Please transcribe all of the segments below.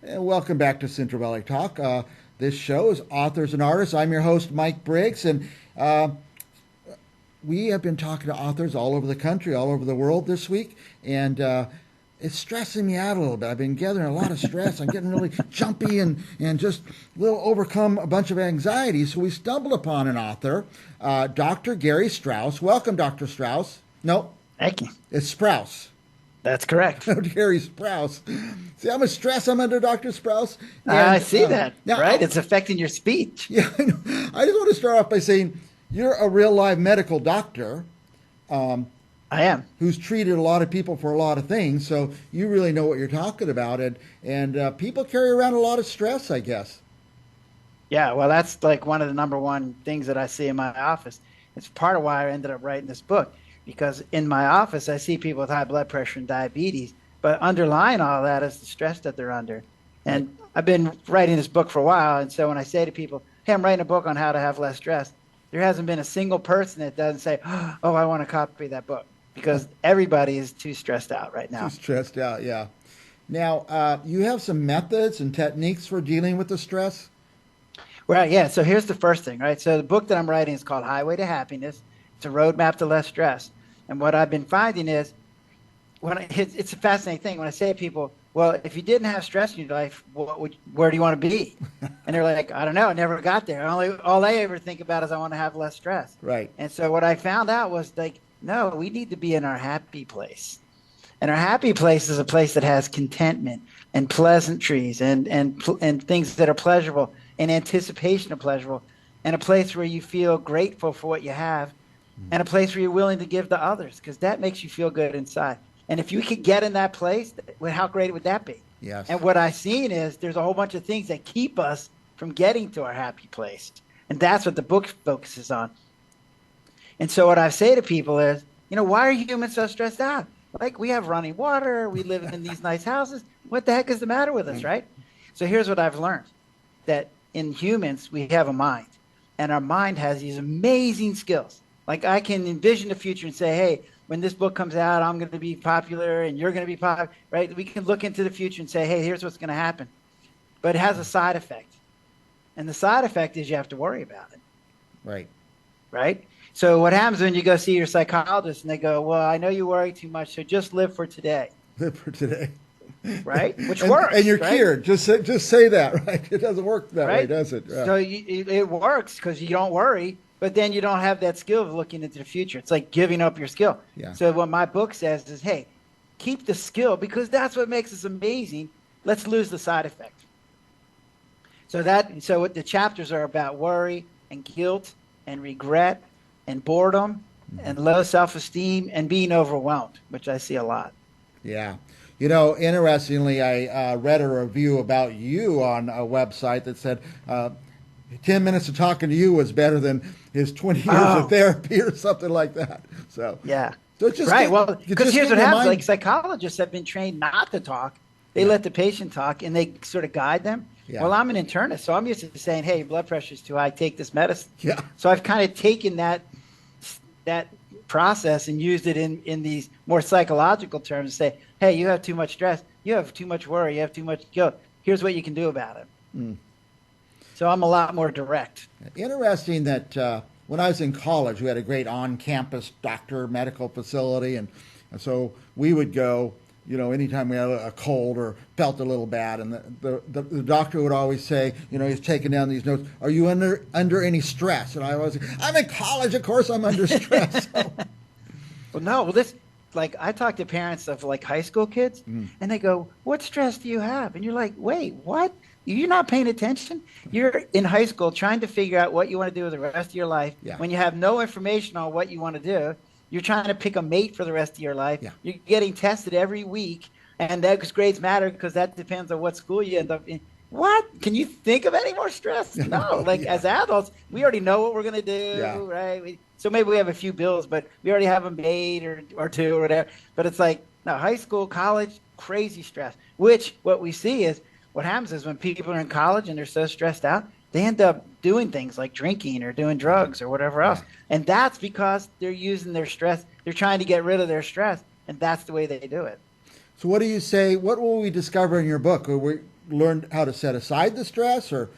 And welcome back to Central Valley Talk. This show is Authors and Artists. I'm your host, Mike Briggs, and we have been talking to authors all over the country, all over the world this week, and it's stressing me out a little bit. I've been gathering a lot of stress. I'm getting really jumpy and just a little overcome a bunch of anxiety. So we stumbled upon an author, Dr. Gary Sprouse. Welcome, Dr. Sprouse. No, Thank you. it's Sprouse. That's correct. Gary Sprouse. See how much stress I'm under, Dr. Sprouse? I see that, now, right? It's affecting your speech. Yeah, I know. I just want to start off by saying you're a real live medical doctor I am. who's treated a lot of people for a lot of things, so you really know what you're talking about. And people carry around a lot of stress, I guess. Yeah, well, that's like one of the number one things that I see in my office. It's part of why I ended up writing this book, because in my office, I see people with high blood pressure and diabetes, but underlying all that is the stress that they're under. And I've been writing this book for a while, and so when I say to people, hey, I'm writing a book on how to have less stress, there hasn't been a single person that doesn't say, oh, I want to copy that book, because everybody is too stressed out right now. Too stressed out, yeah. Now, you have some methods and techniques for dealing with the stress? Right, yeah, so here's the first thing, right? So the book that I'm writing is called Highway to Happiness. It's a roadmap to less stress. And what I've been finding is, it's a fascinating thing. When I say to people, well, if you didn't have stress in your life, where do you want to be? And they're like, I don't know, I never got there. All I ever think about is I want to have less stress. Right. And so what I found out was, like, no, we need to be in our happy place. And our happy place is a place that has contentment and pleasantries and things that are pleasurable and anticipation of pleasurable, and a place where you feel grateful for what you have, and a place where you're willing to give to others, because that makes you feel good inside. And if you could get in that place, well, how great would that be? Yes. And what I've seen is there's a whole bunch of things that keep us from getting to our happy place. And that's what the book focuses on. And so what I say to people is, why are humans so stressed out? Like, we have running water, we live in these nice houses. What the heck is the matter with us, right? So here's what I've learned, that in humans, we have a mind. And our mind has these amazing skills. Like, I can envision the future and say, hey, when this book comes out, I'm going to be popular and you're going to be popular, right? We can look into the future and say, hey, here's what's going to happen. But it has a side effect. And the side effect is you have to worry about it. Right. Right? So what happens when you go see your psychologist and they go, well, I know you worry too much, so just live for today. Live for today. Right? Which works. And you're right? cured. Just say that, right? It doesn't work that way, Right? does it? Yeah. So it works because you don't worry, but then you don't have that skill of looking into the future. It's like giving up your skill. Yeah. So what my book says is, hey, keep the skill, because that's what makes us amazing. Let's lose the side effect. So what the chapters are about: worry and guilt and regret and boredom and low self-esteem and being overwhelmed, which I see a lot. Yeah. Interestingly, I read a review about you on a website that said 10 minutes of talking to you was better than his 20 years of therapy or something like that. So yeah. So it's just right. Well, because here's what happens. Mind. Like, psychologists have been trained not to talk. They let the patient talk and they sort of guide them. Yeah. Well, I'm an internist, so I'm used to saying, hey, your blood pressure is too high, take this medicine. Yeah. So I've kind of taken that process and used it in these more psychological terms to say, hey, you have too much stress, you have too much worry, you have too much guilt. Here's what you can do about it. So I'm a lot more direct. Interesting that when I was in college, we had a great on-campus doctor medical facility, and so we would go, anytime we had a cold or felt a little bad, and the doctor would always say, he's taking down these notes, are you under any stress? And I always say, I'm in college, of course I'm under stress. Well, no, like, I talk to parents of like high school kids, and they go, what stress do you have? And you're like, wait, what? You're not paying attention? You're in high school trying to figure out what you want to do with the rest of your life. Yeah. When you have no information on what you want to do, you're trying to pick a mate for the rest of your life. Yeah. You're getting tested every week, and those grades matter because that depends on what school you end up in. What? Can you think of any more stress? No. As adults, we already know what we're going to do, right? So maybe we have a few bills, but we already have them paid or two or whatever. But it's like, no, high school, college, crazy stress, which what we see is what happens is when people are in college and they're so stressed out, they end up doing things like drinking or doing drugs or whatever else. And that's because they're using their stress. They're trying to get rid of their stress, and that's the way they do it. So what do you say? What will we discover in your book? learn how to set aside the stress or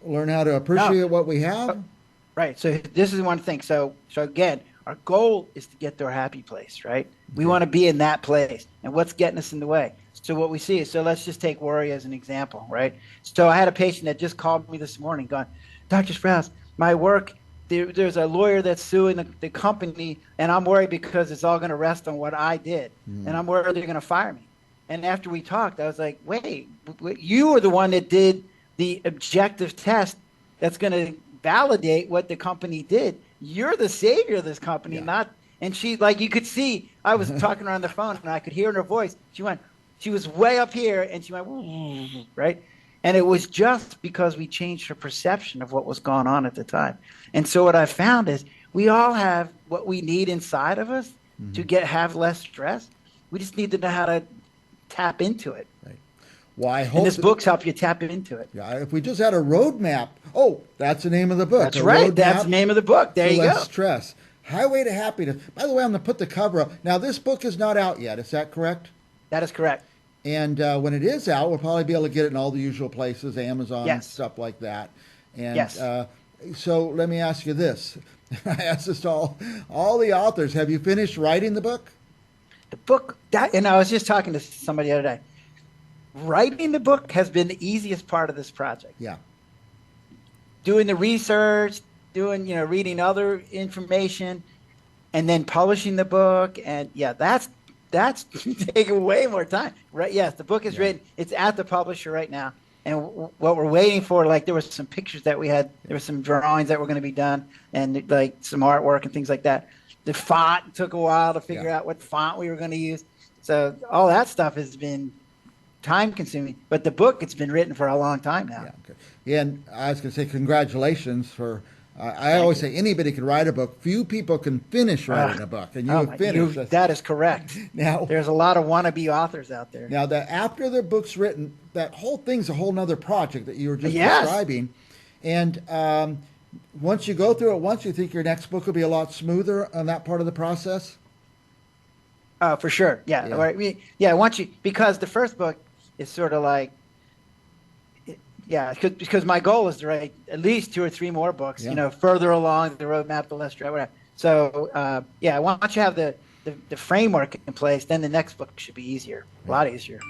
learn how to appreciate what we have? Right. So this is one thing. So again, our goal is to get to our happy place, right? We want to be in that place. And what's getting us in the way? So what we see is, so let's just take worry as an example, right? So I had a patient that just called me this morning going, Dr. Sprouse, my work, there's a lawyer that's suing the company, and I'm worried because it's all going to rest on what I did. And I'm worried they're going to fire me. And after we talked, I was like, wait, you were the one that did the objective test that's going to validate what the company did. You're the savior of this company, not. And she, like, you could see, I was talking to her on the phone and I could hear in her voice. She was way up here and she went, right? And it was just because we changed her perception of what was going on at the time. And so what I found is we all have what we need inside of us to have less stress. We just need to know how to tap into it. Right. Well, I hope and this book's help you tap into it. Yeah, if we just had a roadmap. Oh, that's the name of the book. That's right. That's the name of the book. There you go. Less stress. Highway to Happiness. By the way, I'm going to put the cover up. Now, this book is not out yet. Is that correct? That is correct. And when it is out, we'll probably be able to get it in all the usual places, Amazon, and stuff like that. And so let me ask you this. I ask this to all the authors. Have you finished writing the book? The book, and I was just talking to somebody the other day. Writing the book has been the easiest part of this project. Yeah. Doing the research, reading other information, and then publishing the book. And that's taking way more time. Right? Yes, the book is written. It's at the publisher right now. And what we're waiting for, like, there was some pictures that we had, there were some drawings that were going to be done, and like some artwork and things like that. The font took a while to figure out what font we were going to use. So all that stuff has been time consuming, but the book, it's been written for a long time now. And I was going to say congratulations for I always say anybody can write a book. Few people can finish writing a book, and you have finished. That is correct. Now there's a lot of wannabe authors out there. Now that after the book's written, that whole thing's a whole nother project that you were just describing. And once you go through it once, you think your next book will be a lot smoother on that part of the process? For sure. Yeah. Once you, because the first book is sort of like, because my goal is to write at least 2 or 3 more books, further along the roadmap, the less stress, whatever. So, once you have the framework in place, then the next book should be easier, a lot easier.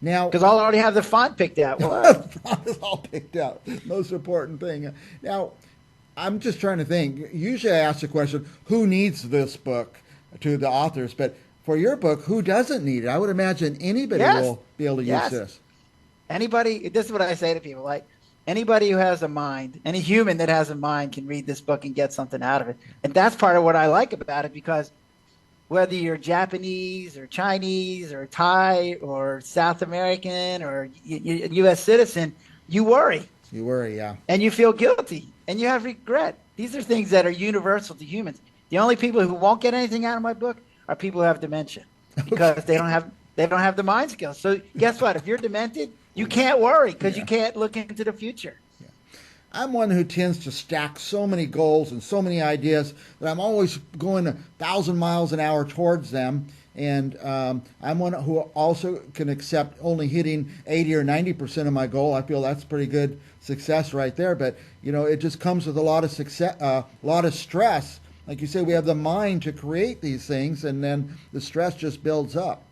Now, because I'll already have the font picked out. The font is all picked out. Most important thing. Now, I'm just trying to think. Usually I ask the question, who needs this book to the authors? But for your book, who doesn't need it? I would imagine anybody will be able to use this. Anybody, this is what I say to people, like anybody who has a mind, any human that has a mind can read this book and get something out of it. And that's part of what I like about it, because whether you're Japanese or Chinese or Thai or South American or U.S. citizen, you worry. You worry, yeah. And you feel guilty and you have regret. These are things that are universal to humans. The only people who won't get anything out of my book are people who have dementia, because they don't have the mind skills. So guess what? If you're demented, you can't worry because you can't look into the future. Yeah. I'm one who tends to stack so many goals and so many ideas that I'm always going 1,000 miles an hour towards them. And I'm one who also can accept only hitting 80 or 90% of my goal. I feel that's pretty good success right there. But, it just comes with a lot of success, a lot of stress. Like you say, we have the mind to create these things, and then the stress just builds up.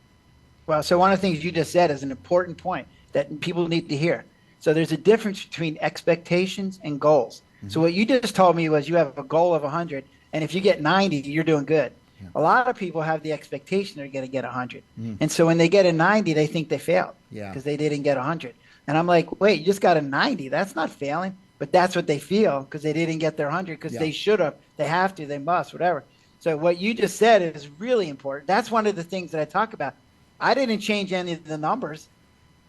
Well, so one of the things you just said is an important point that people need to hear. So there's a difference between expectations and goals. Mm-hmm. So what you just told me was you have a goal of 100, and if you get 90, you're doing good. Yeah. A lot of people have the expectation they're going to get 100. Mm-hmm. And so when they get a 90, they think they failed because they didn't get 100. And I'm like, wait, you just got a 90. That's not failing. But that's what they feel because they didn't get their 100 because they should have. They have to. They must, whatever. So what you just said is really important. That's one of the things that I talk about. I didn't change any of the numbers.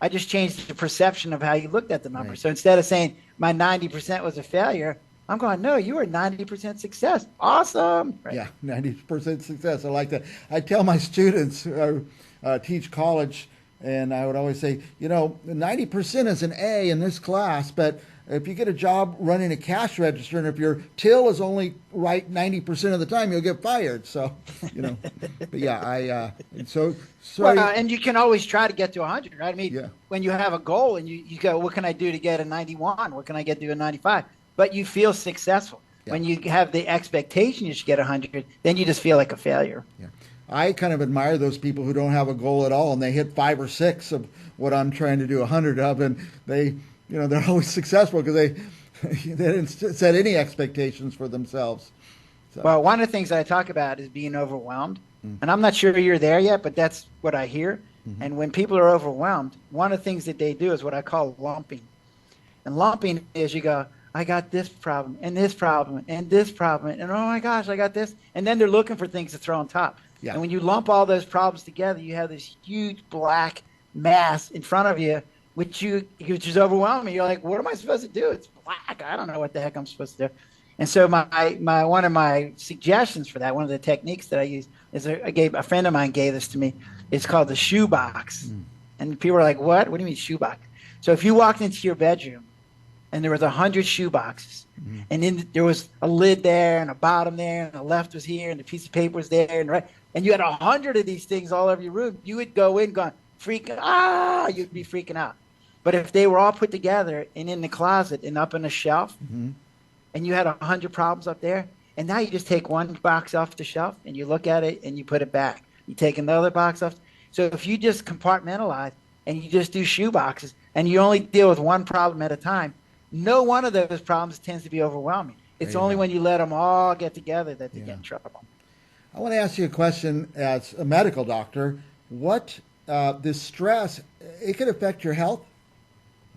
I just changed the perception of how you looked at the numbers. Right. So instead of saying my 90% was a failure, I'm going, no, you were 90% success. Awesome. Right. Yeah, 90% success. I like that. I tell my students who teach college, and I would always say, 90% is an A in this class, but if you get a job running a cash register, and if your till is only right 90% of the time, you'll get fired. So, but yeah, Well, and you can always try to get to 100, right? I mean, yeah. when you have a goal and you go, what can I do to get a 91? What can I get to a 95? But you feel successful. Yeah. When you have the expectation you should get 100, then you just feel like a failure. Yeah. I kind of admire those people who don't have a goal at all and they hit 5 or 6 of what I'm trying to do 100 of, and they're always successful because they didn't set any expectations for themselves. So. Well, one of the things I talk about is being overwhelmed. And I'm not sure you're there yet, but that's what I hear. Mm-hmm. And when people are overwhelmed, one of the things that they do is what I call lumping. And lumping is you go, I got this problem and this problem and this problem. And oh my gosh, I got this. And then they're looking for things to throw on top. Yeah. And when you lump all those problems together, you have this huge black mass in front of you, which is overwhelming. You're like, what am I supposed to do? It's black. I don't know what the heck I'm supposed to do. And so my one of my suggestions for that, one of the techniques that I use is a friend of mine gave this to me. It's called the shoebox. And people are like, what? What do you mean shoebox? So if you walked into your bedroom and there was 100 shoeboxes, and then there was a lid there and a bottom there and the left was here and the piece of paper was there and right, and you had 100 of these things all over your room, you would go in going, you'd be freaking out. But if they were all put together and in the closet and up on a shelf, and you had 100 problems up there, and now you just take one box off the shelf and you look at it and you put it back. You take another box off. So if you just compartmentalize and you just do shoe boxes and you only deal with one problem at a time, no one of those problems tends to be overwhelming. It's only when you let them all get together that they get in trouble. I want to ask you a question as a medical doctor. What this stress, it could affect your health?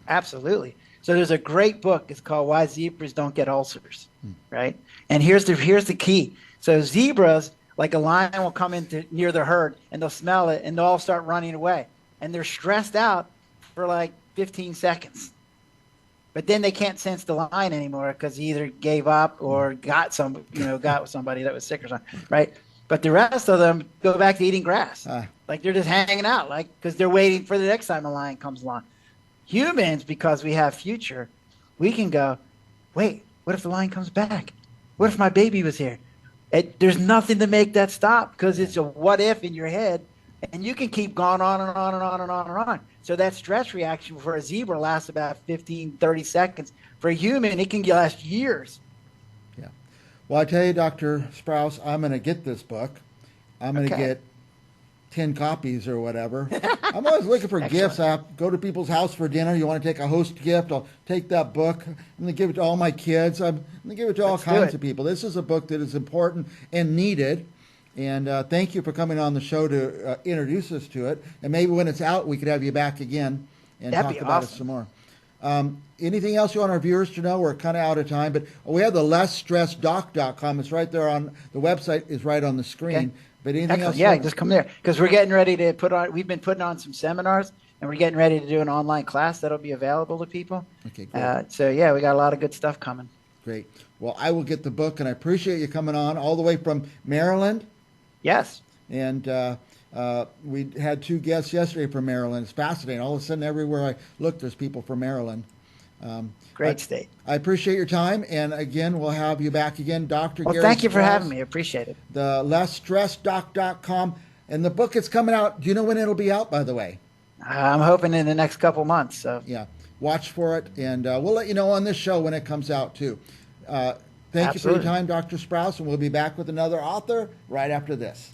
Absolutely. So there's a great book. It's called Why Zebras Don't Get Ulcers, right? And here's the key. So zebras, like a lion, will come in near the herd, and they'll smell it, and they'll all start running away. And they're stressed out for like 15 seconds. But then they can't sense the lion anymore because he either gave up or got with somebody that was sick or something, right? But the rest of them go back to eating grass. Like they're just hanging out, like because they're waiting for the next time a lion comes along. Humans, because we have future, we can go, wait, what if the lion comes back? What if my baby was here? There's nothing to make that stop because it's a what if in your head, and you can keep going on and on and on and on and on. So that stress reaction for a zebra lasts about 15, 30 seconds. For a human, it can last years. Yeah. Well, I tell you, Dr. Sprouse, I'm going to get this book. I'm going to get 10 copies or whatever. I'm always looking for gifts. I go to people's house for dinner. You want to take a host gift? I'll take that book. I'm going to give it to all my kids. I'm going to give it to all kinds of people. This is a book that is important and needed. And thank you for coming on the show to introduce us to it. And maybe when it's out, we could have you back again and talk about it some more. Anything else you want our viewers to know? We're kind of out of time, but we have the lessstressdoc.com. It's right there on the website. Is right on the screen. Okay. But anything else? Yeah, just come there because we're getting ready to we've been putting on some seminars and we're getting ready to do an online class that'll be available to people. Okay, great. So yeah, we got a lot of good stuff coming. Great. Well, I will get the book, and I appreciate you coming on all the way from Maryland. Yes. And we had 2 guests yesterday from Maryland. It's fascinating. All of a sudden, everywhere I look, there's people from Maryland. Great state. I appreciate your time. And again, we'll have you back again, Dr. Gary Sprouse. Thank you for having me. I appreciate it. The lessstressdoc.com. And the book is coming out. Do you know when it'll be out, by the way? I'm hoping in the next couple months. So yeah, watch for it. And we'll let you know on this show when it comes out, too. Thank you for your time, Dr. Sprouse. And we'll be back with another author right after this.